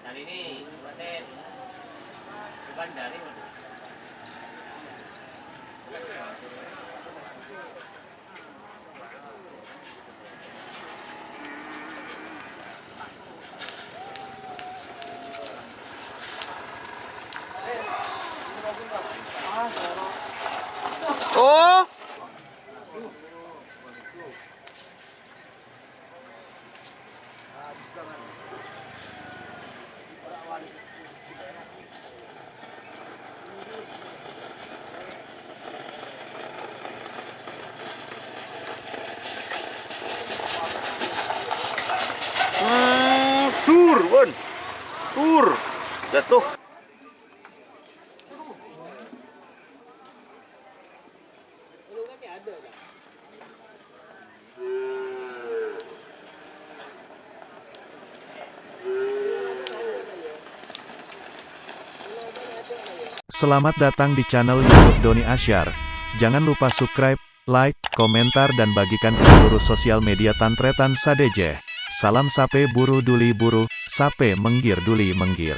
Hari ini buatin bukan dari Oh, tur, Bun. Tur. Jatuh. Selamat datang di channel YouTube Doni Asyar. Jangan lupa subscribe, like, komentar dan bagikan ke seluruh sosial media Tantretan Sadejeh. Salam sape buru duli buru, sape menggir duli menggir.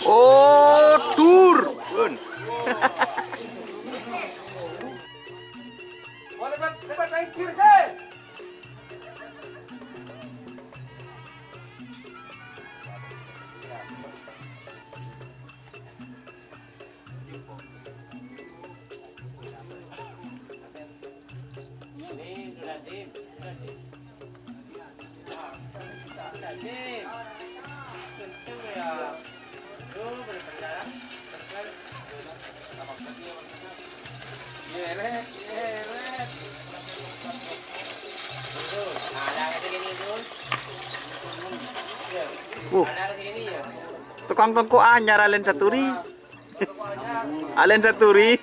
Oh, tur, Bun. ini sudah dim. Kenceng ya. Tuh berjalan. Yeret. Tuh, ada segini tuh. Ada segini ya. Tukang toko anyar Alen Saturi. Alen Saturi.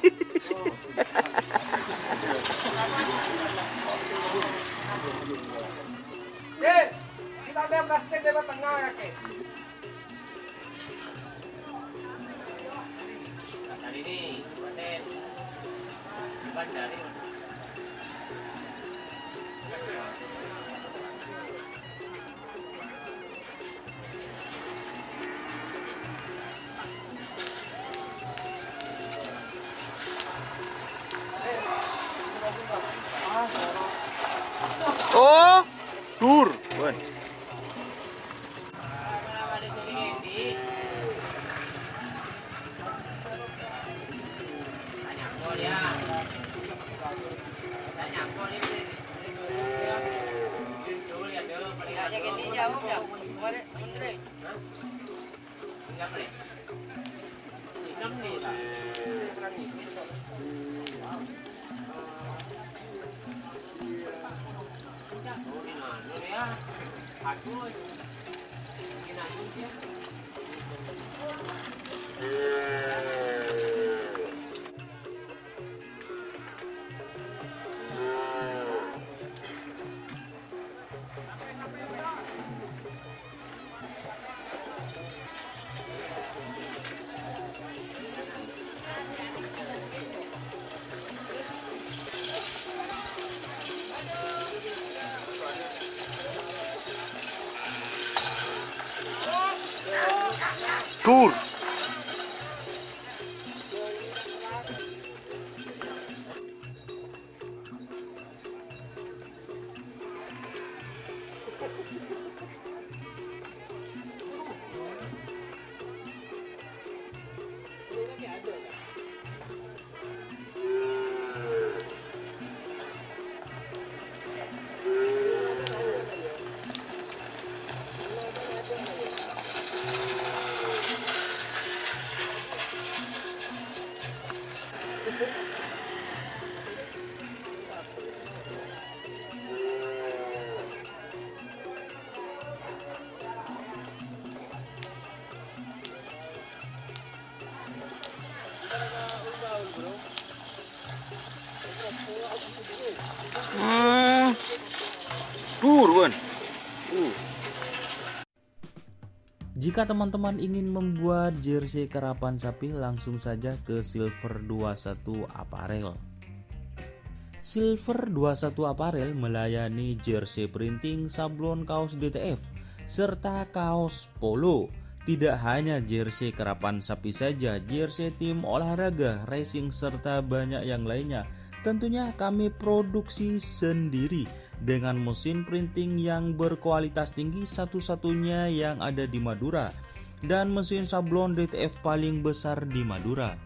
Kita ada plastik di tengah kaki. Hari ini buatin bukan dari Oh, tur, Bun. Tur. Tur, Bun. Jika teman-teman ingin membuat jersey karapan sapi, langsung saja ke Silver 21 Apparel. Silver 21 Apparel melayani jersey printing, sablon kaos DTF, serta kaos polo. Tidak hanya jersey karapan sapi saja, jersey tim olahraga, racing, serta banyak yang lainnya. Tentunya kami produksi sendiri dengan mesin printing yang berkualitas tinggi, satu-satunya yang ada di Madura, dan mesin sablon DTF paling besar di Madura.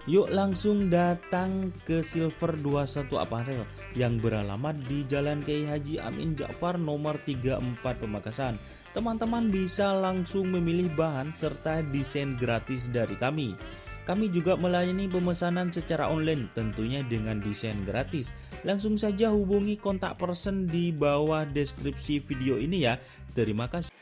Yuk langsung datang ke Silver 21 Apparel yang beralamat di Jalan Kiai Haji Amin Ja'far nomor 34 Pamekasan. Teman-teman bisa langsung memilih bahan serta desain gratis dari kami. Kami juga melayani pemesanan secara online, tentunya dengan desain gratis. Langsung saja hubungi kontak person di bawah deskripsi video ini ya. Terima kasih.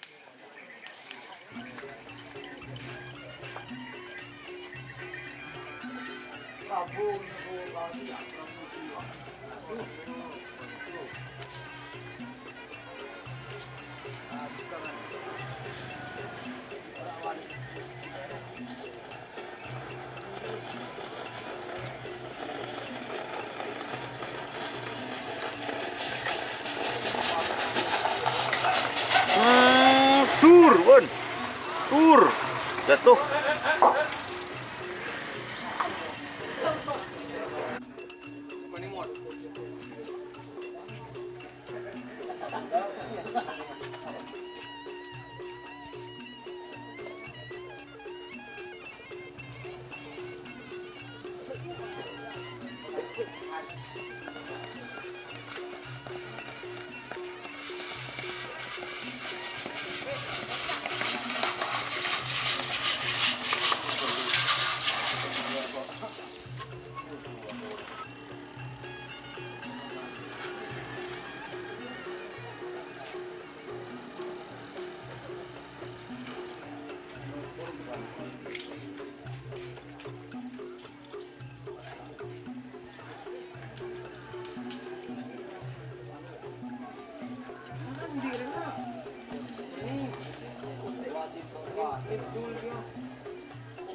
Tur, Bun. Tur. Jatuh.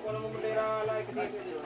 Kalau mau bendera lagi gitu.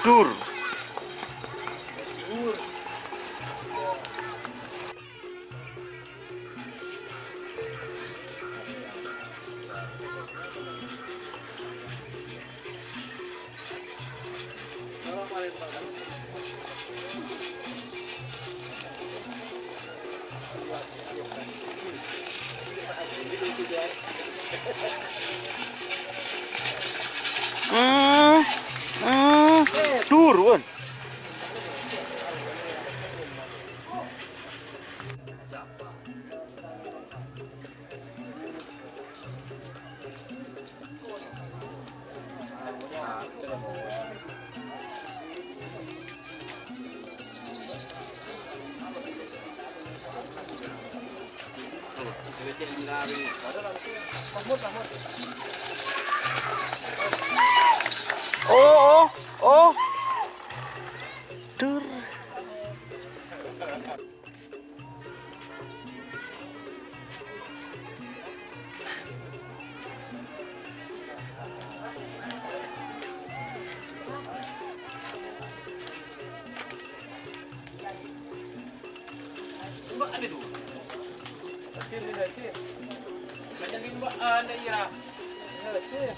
Tur. Tur, Bun. Oh. Tur. Mbak itu. Hasil ini hasil. Macam ini Mbak Anda Ira. Hasil.